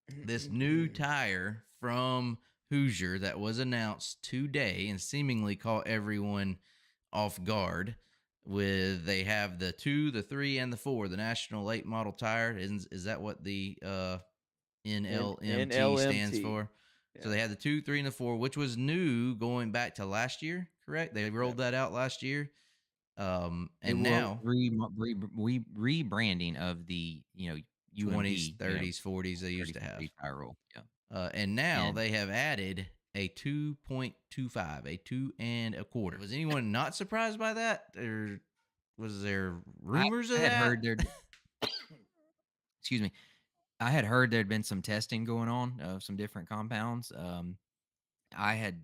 this new tire from Hoosier that was announced today and seemingly caught everyone off guard. With they have the 2, the 3, and the 4, the National Late Model Tire. Is that what the NLMT stands NLMT. for? So Yeah. they had the 2, 3, and the 4, which was new going back to last year. Correct? They Yeah. rolled that out last year. It And was now rebranding of the, 20s, UMP, 30s, 40s they used 30, to have. 40 tire rule. Yeah. And now And they have added a 2.25, a 2 1/4. Was anyone not surprised by that? Or was there I rumors of had that? heard there'd excuse me. I had heard there'd been some testing going on of some different compounds. I had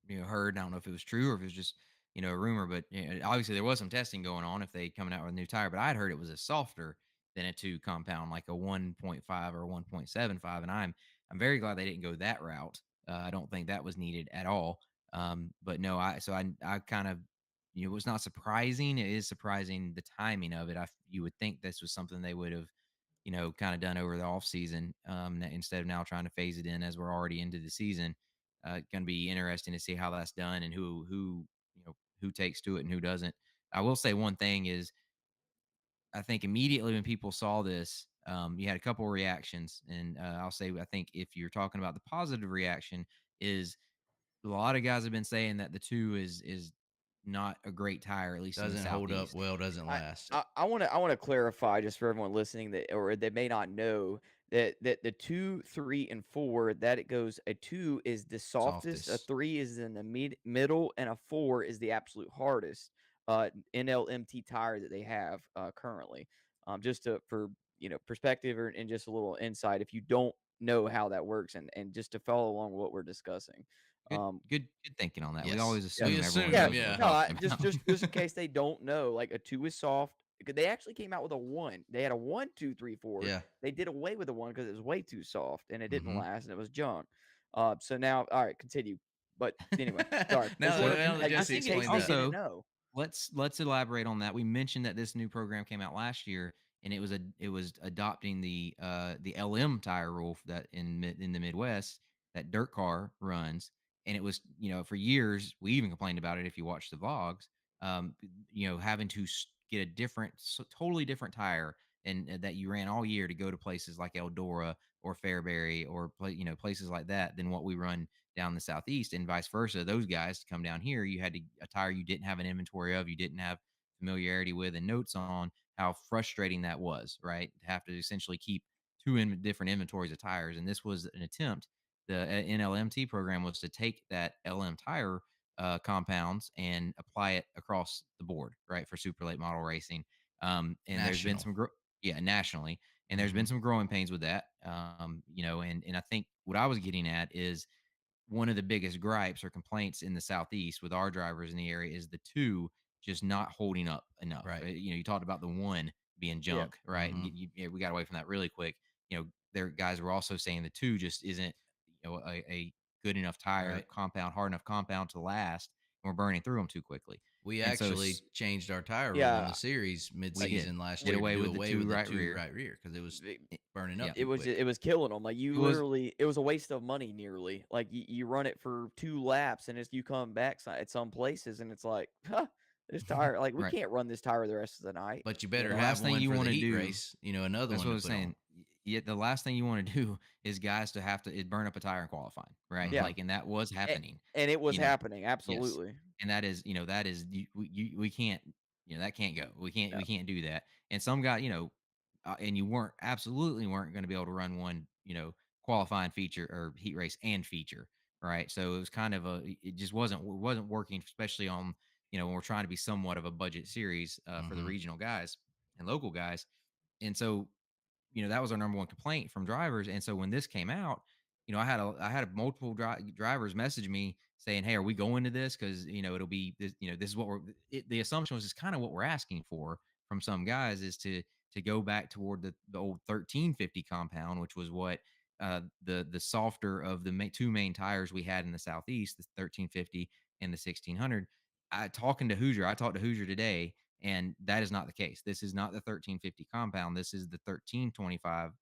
heard. I don't know if it was true or if it was just a rumor, but obviously there was some testing going on if they coming out with a new tire. But I had heard it was a softer than a two compound, like a 1.5 or 1.75, and I'm very glad they didn't go that route. I don't think that was needed at all. But no, I kind of it was not surprising. It is surprising the timing of it. You would think this was something they would have kind of done over the off season instead of now trying to phase it in as we're already into the season. Going to be interesting to see how that's done and who takes to it and who doesn't. I will say one thing is I think immediately when people saw this, you had a couple of reactions, and I'll say I think if you're talking about the positive reaction is a lot of guys have been saying that the two is not a great tire, at least in the Doesn't hold up southeast. well, doesn't I last. I wanna clarify just for everyone listening that or they may not know that the 2, 3, and 4, that it goes a 2 is the softest, a Softest. 3 is in the middle, and a 4 is the absolute hardest, NLMT tire that they have, currently. Just to for, perspective or and just a little insight if you don't know how that works and just to follow along what we're discussing. Good, Um good, good thinking on that. We Yes. always yeah. We assume everyone Yeah, assume, knows what we're yeah. no, talking just about. just in case they don't know, like, a 2 is soft. They actually came out with a 1. They had a 1, 2, 3, 4. Yeah. They did away with the 1 because it was way too soft, and it didn't Mhm. last, and it was junk. So now alright, continue. But anyway, sorry. I just Now wanna now that I just Jesse in think it case explained they that. didn't also know. let's elaborate on that. We mentioned that this new program came out last year, and it was adopting the LM tire rule that in the Midwest that dirt car runs, and it was for years we even complained about it if you watch the vlogs, having to get a totally different tire and that you ran all year to go to places like Eldora or Fairbury or places like that than what we run down the southeast and vice versa. Those guys to come down here, you had to a tire you didn't have an inventory of, you didn't have familiarity with and notes on how frustrating that was, right? To have to essentially keep different inventories of tires. And this was an attempt. The NLMT program was to take that LM tire compounds and apply it across the board, right, for super late model racing. And there's been National. yeah, nationally, and there's been Mhm. some growing pains with that. And I think what I was getting at is one of the biggest gripes or complaints in the Southeast with our drivers in the area is the two just not holding up enough. Right. You talked about the one being Yeah. junk, right? And Mhm. yeah, we got away from that really quick. Their guys were also saying the two just isn't, a good enough tire Right. compound, hard enough compound to last, and we're burning through them too quickly. We And so actually changed our tire rule in Yeah, the series we did mid-season last did year to away do with the away two with the right 2 rear. right rear because it was I burning Yeah, up too quick. it was killing them. Like, it you was literally it was a waste of money nearly. Like, you run it for 2 laps, and as you come back at some places, and it's like, "Huh, this tire like, we right. can't run this tire the rest of the night," But you you better The know? have last thing one you for the want to heat do race, another That's one what I to was put on. saying. Yet the last thing you want to do is guys to have to burn up a tire in qualifying, right? Yeah, Mhm. Like, and that was a happening. and it was You know, happening, yes, absolutely. and that is we can't that can't go. Yeah, We can't do that. And some guy, and you weren't going to be able to run one qualifying feature or heat race and feature, right? So it was kind of it just wasn't working, especially on when we're trying to be somewhat of a budget series for the Mhm. regional guys and local guys. And so that was our number one complaint from drivers. And so when this came out, I had multiple drivers message me saying, "Hey, are we going to this? Because it'll be this. This is what the assumption was is kind of what we're asking for from some guys is to go back toward the old 1350 compound, which was what the softer of the two main tires we had in the southeast, the 1350 and the 1600. I talked to Hoosier today, and that is not the case. This is not the 1350 compound. This is the 1325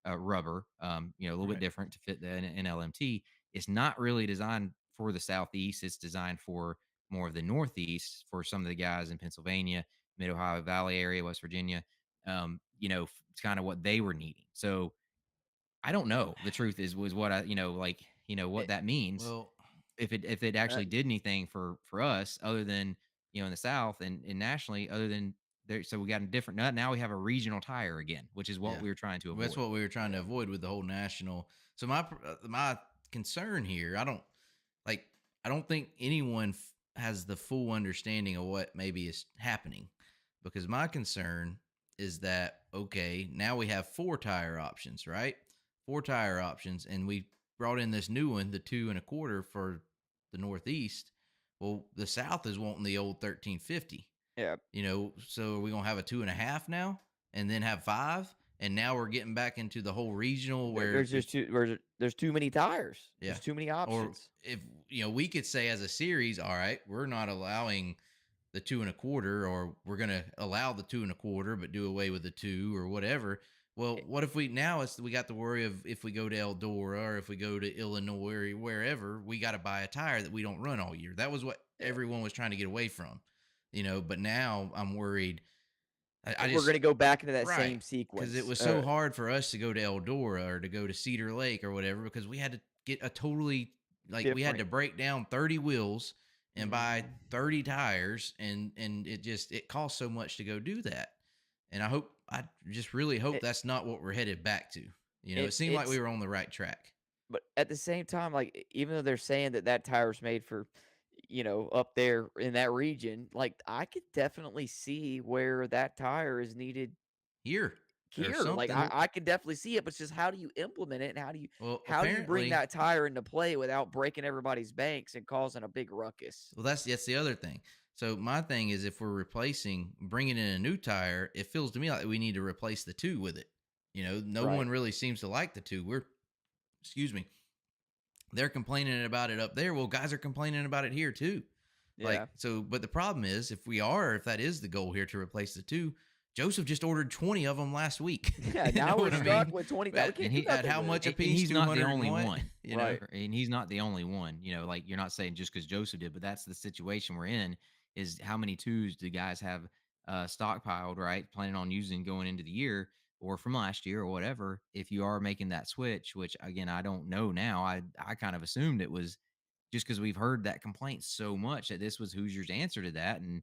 rubber, a little bit Right. different to fit the NLMT. It's not really designed for the Southeast. It's designed for more of the Northeast for some of the guys in Pennsylvania, Mid Ohio Valley area, West Virginia. It's kind of what they were needing. So I don't know. The truth is was what what It, that means Well, if it uh, actually did anything for us other than in the South and nationally other than there. So we got a different now we have a regional tire again, which is what yeah, we were trying to that's avoid. what we were trying to yeah, avoid with the whole national. So my concern here, like I don't think anyone has the full understanding of what maybe is happening, because my concern is that okay, now we have four tire options, right? Four tire options, and we brought in this new one, the 2 1/4 for the Northeast. Well, the South is wanting the old 1350. yeah. So are we gonna have a 2 1/2 now, and then have five, and now we're getting back into the whole regional where There's if just there's too many tires. yeah. There's too many Or options. if we could say as a series, all right, we're not allowing the 2 1/4, or we're gonna allow the 2 1/4, but do away with the two or whatever. Well, Eh, what if we got the worry of if we go to Eldora or if we go to Illinois or wherever, we got to buy a tire that we don't run all year. That was what Yeah. everyone was trying to get away from, but now I'm worried. I If we're just gonna go back into that Right. same Because it sequence, was so hard for us to go to Eldora or to go to Cedar Lake or whatever, because we had to get a totally, like, we had different. to break down 30 wheels and buy Mhm. 30 tires, and it costs so much to go do that. And I just really hope It, that's not what we're headed back to. It seemed like we it's were on the right track. but at the same time, like even though they're saying that that tire's made for, up there in that region, like I could definitely see where that tire is needed Here or here. Like something. I could definitely see it, but it's just how do you implement it and Well, how do you bring apparently, that tire into play without breaking everybody's banks and causing a big ruckus? well, that's the other thing. So my thing is, if we're bringing in a new tire, it feels to me like we need to replace the two with it. No Right. one really seems to like the two. Excuse me, they're complaining about it up there. Well, guys are complaining about it here too. Like, Yeah. so, but the problem is, if that is the goal here to replace the two, Joseph just ordered 20 of them last week. Yeah. You know Now we're what I stuck mean? with 20,000. We At, can't And do he at nothing how with it. much a and piece? he's not the 200 and only what? one. Right. And he's not the only one. Like you're not saying just because Joseph did, but that's the situation we're in. Is how many twos do guys have stockpiled, right? Planning on using going into the year or from last year or whatever. If you are making that switch, which again I don't know now, I kind of assumed it was just because we've heard that complaint so much that this was Hoosier's answer to that, and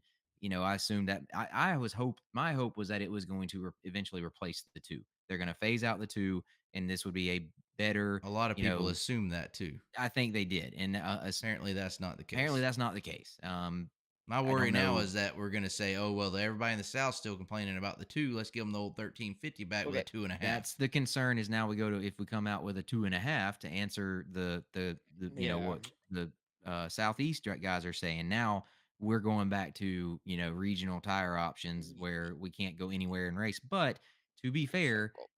I assumed that I was hope my hope was that it was going to eventually replace the two. They're going to phase out the two, and this would be a better, A lot of you people know, assume that too. I think they did, and Apparently, that's not the apparently case. that's not the case. My I worry don't now know. is that we're going to say, oh, well, everybody in the South still complaining about the two. Let's give them the old 1350 back with a Okay. 2 1/2. That's the concern. Is now we go to if we come out with a 2.5 to answer the Yeah. what the southeast guys are saying. Now we're going back to regional tire options where we can't go anywhere and race. But to be Full fair, circle.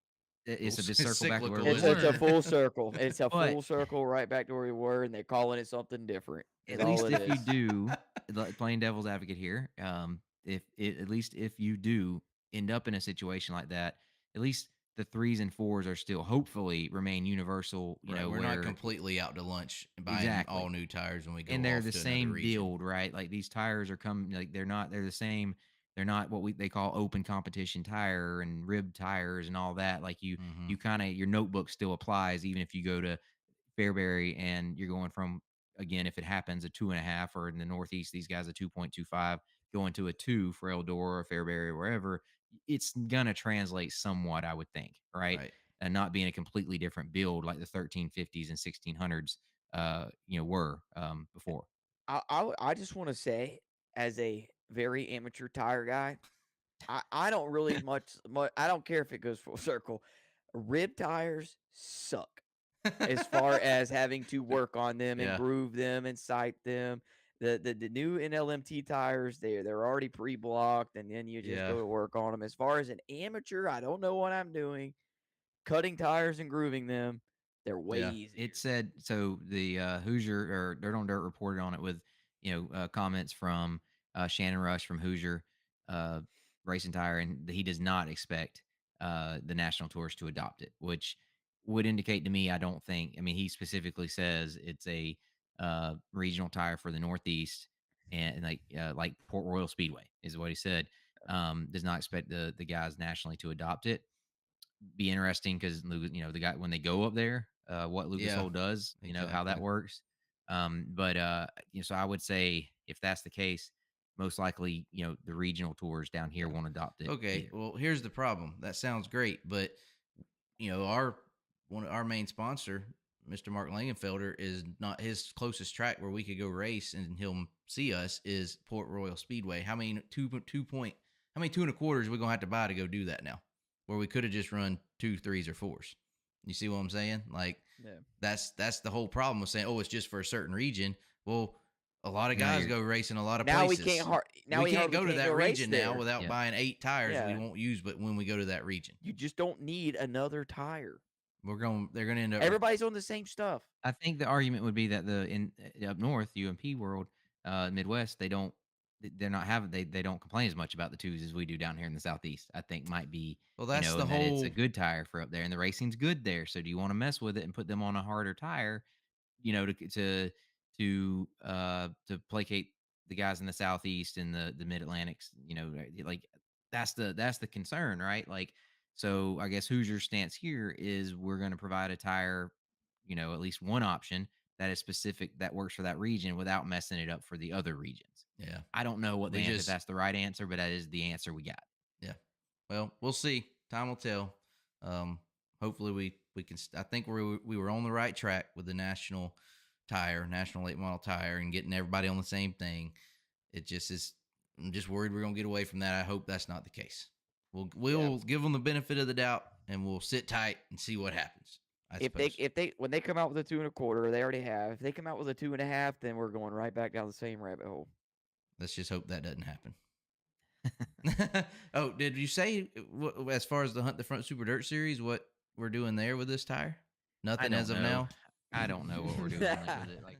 it's a just It's circle back to where cyclical, we isn't It's a were. it? full circle. It's a But full circle right back to where we were, and they're calling it something different. Is at all least it if you is. do, playing devil's advocate here, at least if you do end up in a situation like that, at least the threes and fours are still hopefully remain universal. Right. We're not Where completely out to lunch buying all exactly, new tires when we and go they're off the to another same region. build, right? Like these tires are coming, like they're the same. They're not what they call open competition tire and rib tires and all that. Like Hmm. you kind of your notebook still applies even if you go to Fairbury and you're going from again if it happens a 2.5 or in the Northeast these guys a 2.25 going to a two for Eldora or Fairbury or wherever, it's gonna translate somewhat I would think, right? Right. And not being a completely different build like the 1350s and 1600s were before. I just want to say, as a very amateur tire guy, I don't really much. I don't care if it goes full circle. Rib tires suck as far as having to work on them and Yeah. groove them and sight them. The new NLMT tires, they're already pre-blocked, and then you just Yeah. go to work on them. As far as an amateur, I don't know what I'm doing. Cutting tires and grooving them, they're way Yeah. easier. It said so. The Hoosier or Dirt on Dirt reported on it with comments from Shannon Rush from Hoosier uh, Racing Tire, and he does not expect the national tours to adopt it, which would indicate to me, I don't think. I mean, he specifically says it's a regional tire for the Northeast, and like Port Royal Speedway is what he said. Does not expect the guys nationally to adopt it. Be interesting because the guy when they go up there, what Lucas Yeah, Oil does, how that exactly. works. But so I would say if that's the case, most likely the regional tours down here Yeah. won't adopt it Okay. either. Well, here's the problem. That sounds great, but our our main sponsor, Mr. Mark Langenfelder, is not his closest track where we could go race and he'll see us is Port Royal Speedway. How many 2.25 are we gonna have to buy to go do that now? Where we could have just run 2, 3s, or 4s. You see what I'm saying? Like Yeah. that's the whole problem with saying, oh, it's just for a certain region. Well, a lot of No, guys you're go racing a lot of Now we places. can't now We we can't hardly go to can't that go race region now there. without yeah. buying 8 tires we Yeah. won't use, but when we go to that region, You just don't need another tire. they're gonna end up. Everybody's on the same stuff. I think the argument would be that up north UMP world, Midwest, they're not having they don't complain as much about the twos as we do down here in the southeast. I think might be Well, that's the and that it's a whole. good tire for up there, and the racing's good there. So do you want to mess with it and put them on a harder tire, to placate the guys in the southeast and the mid Atlantics? Like that's the concern, right? Like, so I guess Hoosier's stance here is we're going to provide a tire, at least one option that is specific that works for that region without messing it up for the other regions. Yeah, I don't know what we if just. that's the right answer, but that is the answer we got. Yeah, well, we'll see. Time will tell. Hopefully we can. I think we were on the right track with the national late model tire, and getting everybody on the same thing. It just is. I'm just worried we're gonna get away from that. I hope that's not the case. We'll give them the benefit of the doubt, and we'll sit tight and see what happens. I suppose. If they when they come out with a 2.25, they already have. If they come out with a 2.5, then we're going right back down the same rabbit hole. Let's just hope that doesn't happen. Oh, did you say as far as the Hunt the Front Super Dirt Series, what we're doing there with this tire? Nothing as of now. I don't know what we're doing with it. Like